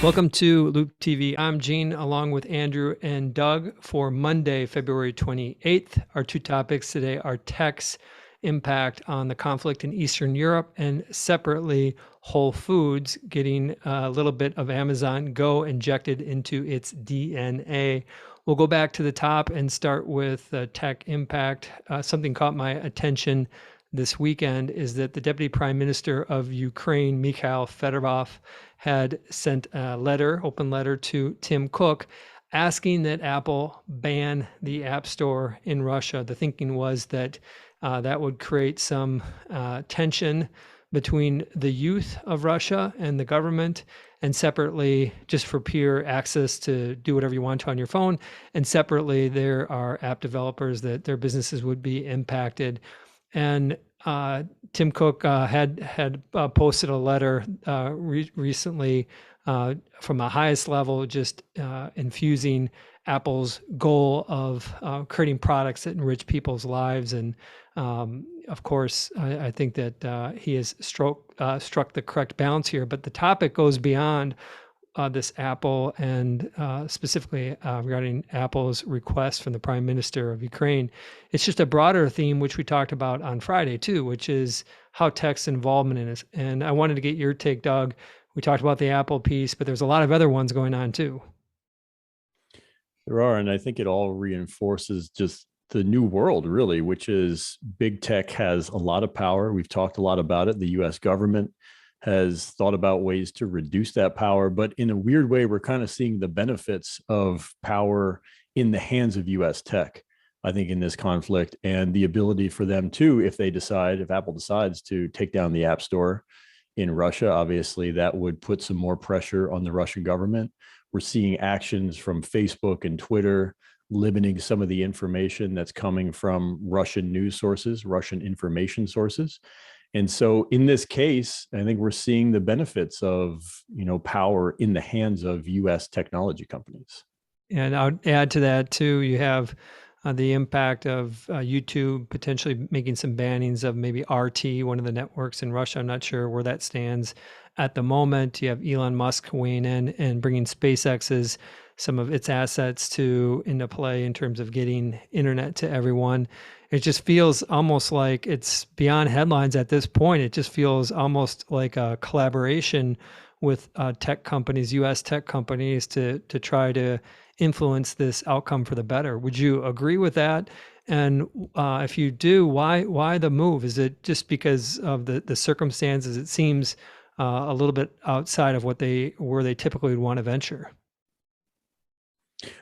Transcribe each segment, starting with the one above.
Welcome to Loup TV. I'm Gene, along with Andrew and Doug for Monday, February 28th. Our two topics today are tech's impact on the conflict in Eastern Europe, and separately, Whole Foods getting a little bit of Amazon Go injected into its DNA. We'll go back to the top and start with tech impact. Something caught my attention this weekend is that the Deputy Prime Minister of Ukraine, Mykhailo Fedorov, had sent a letter, open letter to Tim Cook, asking that Apple ban the App Store in Russia. The thinking was that that would create some tension between the youth of Russia and the government, and separately, just for pure access to do whatever you want to on your phone. And separately, there are app developers that their businesses would be impacted. And Tim Cook had posted a letter recently from the highest level, just infusing Apple's goal of creating products that enrich people's lives. And of course, I think that he has struck the correct balance here. But the topic goes beyond this Apple and specifically regarding Apple's request from the Prime Minister of Ukraine. It's just a broader theme, which we talked about on Friday too, which is how tech's involvement in it. And I wanted to get your take, Doug. We talked about the Apple piece, but there's a lot of other ones going on too. There are, and I think it all reinforces just the new world, really, which is big tech has a lot of power. We've talked a lot about it. The US government has thought about ways to reduce that power, but in a weird way, we're kind of seeing the benefits of power in the hands of US tech, I think, in this conflict, and the ability for them to, if Apple decides to take down the App Store in Russia, obviously that would put some more pressure on the Russian government. We're seeing actions from Facebook and Twitter limiting some of the information that's coming from Russian news sources, Russian information sources. And so in this case, I think we're seeing the benefits of, power in the hands of US technology companies. And I'll add to that too, you have the impact of YouTube potentially making some bannings of maybe RT, one of the networks in Russia. I'm not sure where that stands at the moment. You have Elon Musk weighing in and bringing SpaceX's some of its assets into play in terms of getting internet to everyone. It just feels almost like it's beyond headlines at this point. It just feels almost like a collaboration with tech companies, U.S. tech companies, to try to influence this outcome for the better. Would you agree with that? And if you do, why the move? Is it just because of the circumstances? It seems a little bit outside of where they typically would want to venture.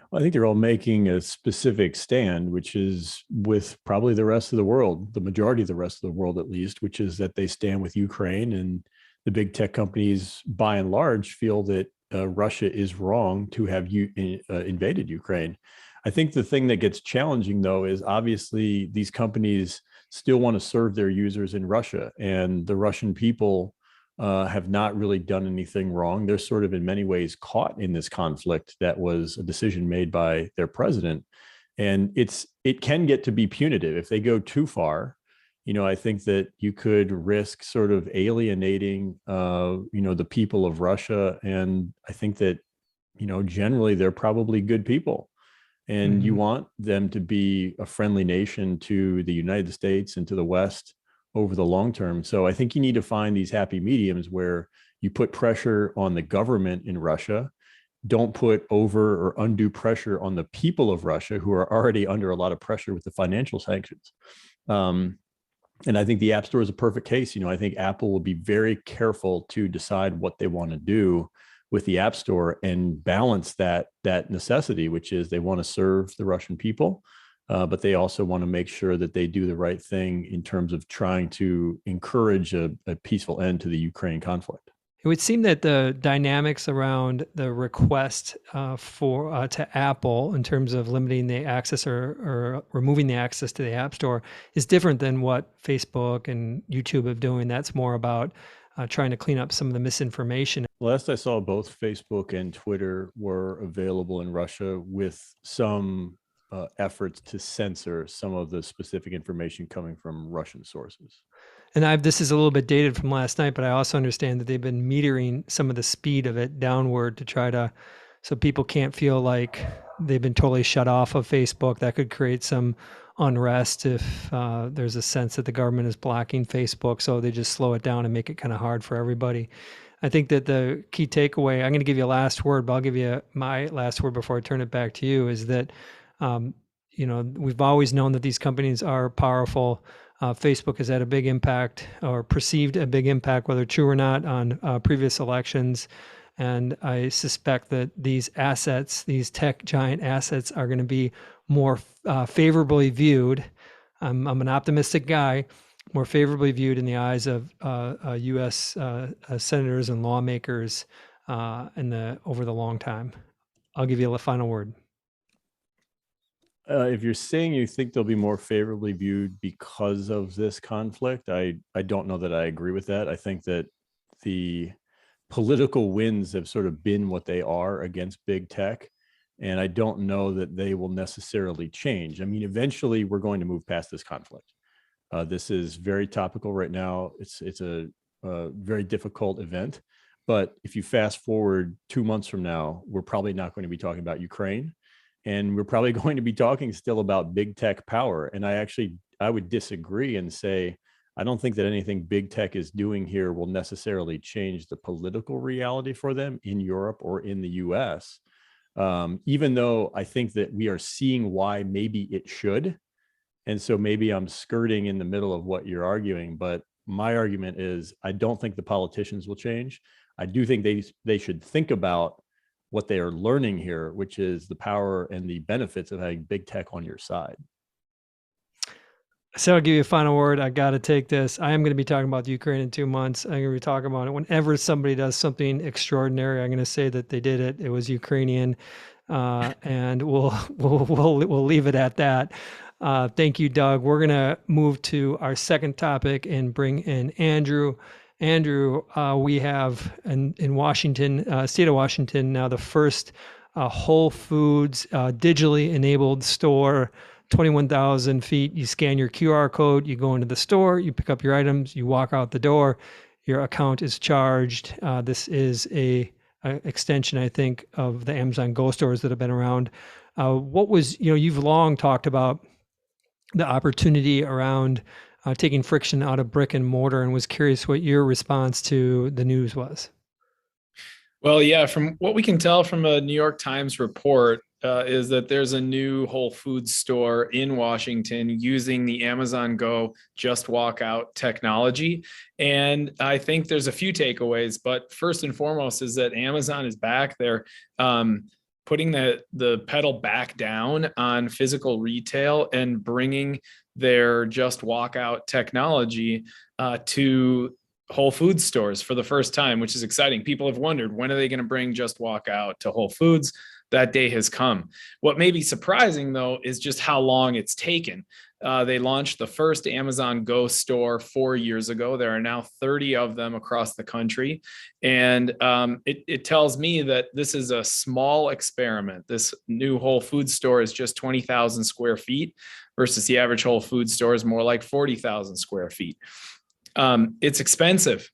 Well, I think they're all making a specific stand, which is with probably the rest of the world, the majority of the rest of the world at least, which is that they stand with Ukraine, and the big tech companies, by and large, feel that Russia is wrong to have invaded Ukraine. I think the thing that gets challenging, though, is obviously these companies still want to serve their users in Russia, and the Russian people have not really done anything wrong. They're sort of in many ways caught in this conflict that was a decision made by their president. And it can get to be punitive if they go too far. I think that you could risk sort of alienating, the people of Russia. And I think that, generally they're probably good people. And you want them to be a friendly nation to the United States and to the West over the long term. So I think you need to find these happy mediums where you put pressure on the government in Russia, don't put over or undue pressure on the people of Russia, who are already under a lot of pressure with the financial sanctions. And I think the App Store is a perfect case. I think Apple will be very careful to decide what they want to do with the App Store and balance that necessity, which is they want to serve the Russian people, but they also want to make sure that they do the right thing in terms of trying to encourage a peaceful end to the Ukraine conflict. It would seem that the dynamics around the request to Apple in terms of limiting the access or removing the access to the App Store is different than what Facebook and YouTube have doing. That's more about trying to clean up some of the misinformation. Last I saw, both Facebook and Twitter were available in Russia with some efforts to censor some of the specific information coming from Russian sources. this is a little bit dated from last night, but I also understand that they've been metering some of the speed of it downward to try to, so people can't feel like they've been totally shut off of Facebook. That could create some unrest if there's a sense that the government is blocking Facebook. So they just slow it down and make it kind of hard for everybody. I think that the key takeaway, I'm going to give you a last word, but I'll give you my last word before I turn it back to you, is that, we've always known that these companies are powerful. Facebook has had a big impact, or perceived a big impact, whether true or not, on previous elections. And I suspect that these assets, these tech giant assets, are going to be more favorably viewed. I'm an optimistic guy, more favorably viewed in the eyes of U.S. Senators and lawmakers over the long time. I'll give you a final word. If you're saying you think they'll be more favorably viewed because of this conflict, I don't know that I agree with that. I think that the political winds have sort of been what they are against big tech. And I don't know that they will necessarily change. I mean, eventually we're going to move past this conflict. This is very topical right now. It's a very difficult event. But if you fast forward 2 months from now, we're probably not going to be talking about Ukraine. And we're probably going to be talking still about big tech power. And I would disagree and say, I don't think that anything big tech is doing here will necessarily change the political reality for them in Europe or in the US. Even though I think that we are seeing why maybe it should. And so maybe I'm skirting in the middle of what you're arguing, but my argument is I don't think the politicians will change. I do think they should think about what they are learning here, which is the power and the benefits of having big tech on your side. So I'll give you a final word. I got to take this. I am going to be talking about Ukraine in 2 months. I'm going to be talking about it whenever somebody does something extraordinary. I'm going to say that they did it. It was Ukrainian, and we'll leave it at that. Thank you, Doug. We're going to move to our second topic and bring in Andrew. Andrew, we have in Washington, state of Washington now, the first Whole Foods digitally enabled store. 21,000 feet, you scan your QR code, you go into the store, you pick up your items, you walk out the door, your account is charged. This is a extension, I think, of the Amazon Go stores that have been around. You've long talked about the opportunity around taking friction out of brick and mortar, and was curious what your response to the news was. Well, yeah, from what we can tell from a New York Times report, is that there's a new Whole Foods store in Washington using the Amazon Go Just Walk Out technology. And I think there's a few takeaways, but first and foremost is that Amazon is back there, putting the pedal back down on physical retail and bringing their Just Walk Out technology to Whole Foods stores for the first time, which is exciting. People have wondered, when are they going to bring Just Walk Out to Whole Foods? That day has come. What may be surprising, though, is just how long it's taken. They launched the first Amazon Go store 4 years ago. There are now 30 of them across the country. And it tells me that this is a small experiment. This new Whole Foods store is just 20,000 square feet versus the average Whole Foods store is more like 40,000 square feet. It's expensive.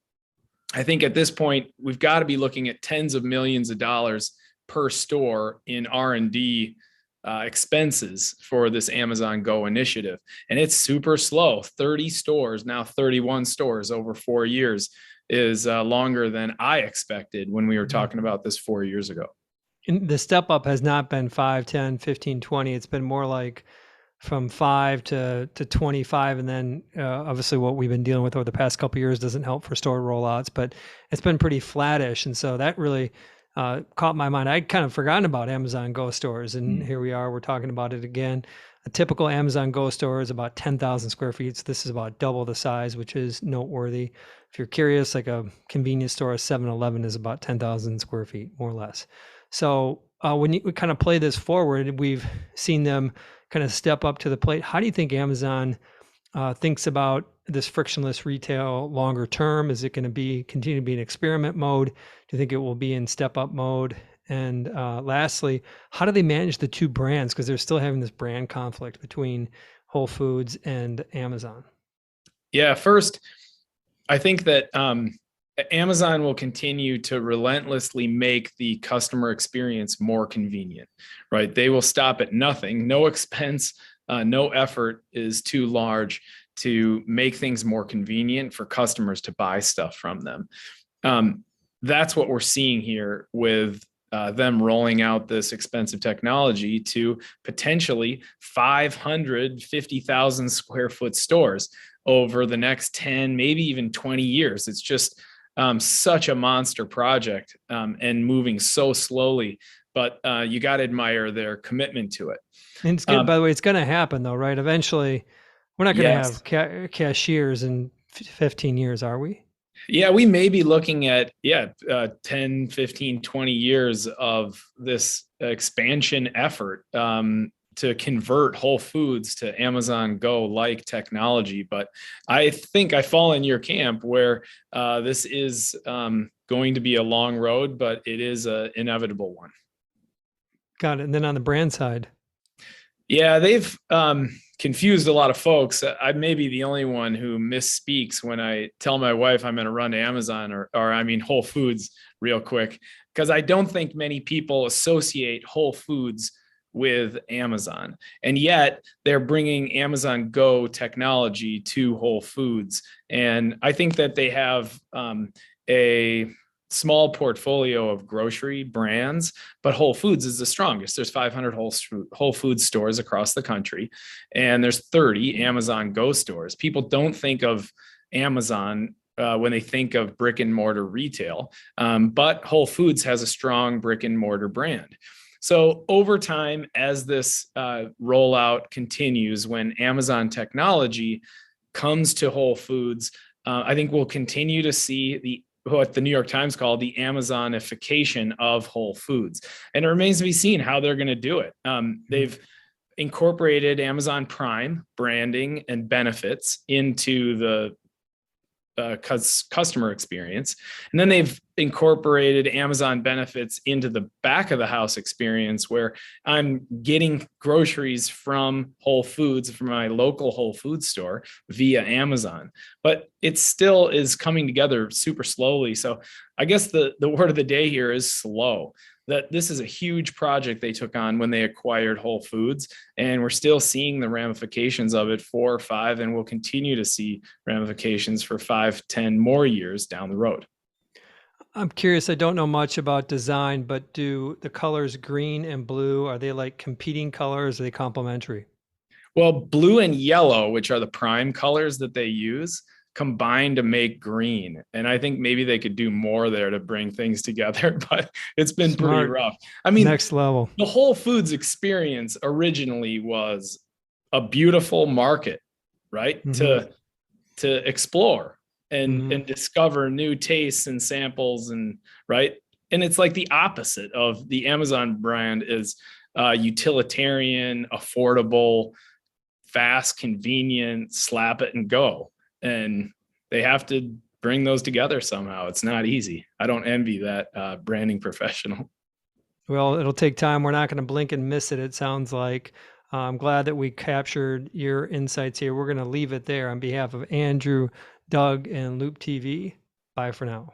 I think at this point, we've got to be looking at tens of millions of dollars per store in R&D expenses for this Amazon Go initiative. And it's super slow. 30 stores, now 31 stores over 4 years is longer than I expected when we were talking about this 4 years ago. And the step up has not been 5, 10, 15, 20. It's been more like from 5 to 25. And then obviously what we've been dealing with over the past couple of years doesn't help for store rollouts, but it's been pretty flattish. And so that really caught my mind. I'd kind of forgotten about Amazon Go stores, and here we are, we're talking about it again. A typical Amazon Go store is about 10,000 square feet. So this is about double the size, which is noteworthy. If you're curious, like a convenience store, a 7-Eleven is about 10,000 square feet, more or less. So when you kind of play this forward, we've seen them kind of step up to the plate. How do you think Amazon thinks about this frictionless retail longer term? Is it going to continue to be in experiment mode? Do you think it will be in step up mode? And lastly, how do they manage the two brands? Because they're still having this brand conflict between Whole Foods and Amazon. Yeah, first, I think that Amazon will continue to relentlessly make the customer experience more convenient, right? They will stop at nothing, no expense, no effort is too large to make things more convenient for customers to buy stuff from them. That's what we're seeing here with them rolling out this expensive technology to potentially 550,000 square foot stores over the next 10, maybe even 20 years. It's just such a monster project and moving so slowly, but you got to admire their commitment to it. And it's good, by the way, it's going to happen though, right? Eventually, we're not going to Yes. have cashiers in 15 years, are we? Yeah, we may be looking at 10, 15, 20 years of this expansion effort to convert Whole Foods to Amazon Go like technology. But I think I fall in your camp where this is going to be a long road, but it is an inevitable one. Got it. And then on the brand side. Yeah, they've confused a lot of folks. I may be the only one who misspeaks when I tell my wife I'm going to run to Amazon or I mean Whole Foods real quick, because I don't think many people associate Whole Foods with Amazon. And yet they're bringing Amazon Go technology to Whole Foods. And I think that they have a small portfolio of grocery brands, but Whole Foods is the strongest. There's 500 Whole Foods stores across the country, and there's 30 Amazon Go stores. People don't think of Amazon when they think of brick and mortar retail, but Whole Foods has a strong brick and mortar brand. So over time, as this rollout continues, when Amazon technology comes to Whole Foods, I think we'll continue to see what the New York Times called the Amazonification of Whole Foods. And it remains to be seen how they're going to do it. They've incorporated Amazon Prime branding and benefits into the customer experience. And then they've incorporated Amazon benefits into the back of the house experience where I'm getting groceries from Whole Foods, from my local Whole Foods store via Amazon. But it still is coming together super slowly. So I guess the word of the day here is slow. That this is a huge project they took on when they acquired Whole Foods, and we're still seeing the ramifications of it 4 or 5, and we'll continue to see ramifications for 5, 10 more years down the road. I'm curious, I don't know much about design, but do the colors green and blue, are they like competing colors? Are they complementary? Well, blue and yellow, which are the prime colors that they use, combine to make green. And I think maybe they could do more there to bring things together, but it's been pretty rough. I mean, next level. The Whole Foods experience originally was a beautiful market, right? Mm-hmm. To explore and discover new tastes and samples and right. And it's like the opposite of the Amazon brand is utilitarian, affordable, fast, convenient, slap it and go. And they have to bring those together somehow. It's not easy. I don't envy that branding professional. Well, it'll take time. We're not going to blink and miss it, it sounds like. I'm glad that we captured your insights here. We're going to leave it there on behalf of Andrew, Doug, and Loup TV. Bye for now.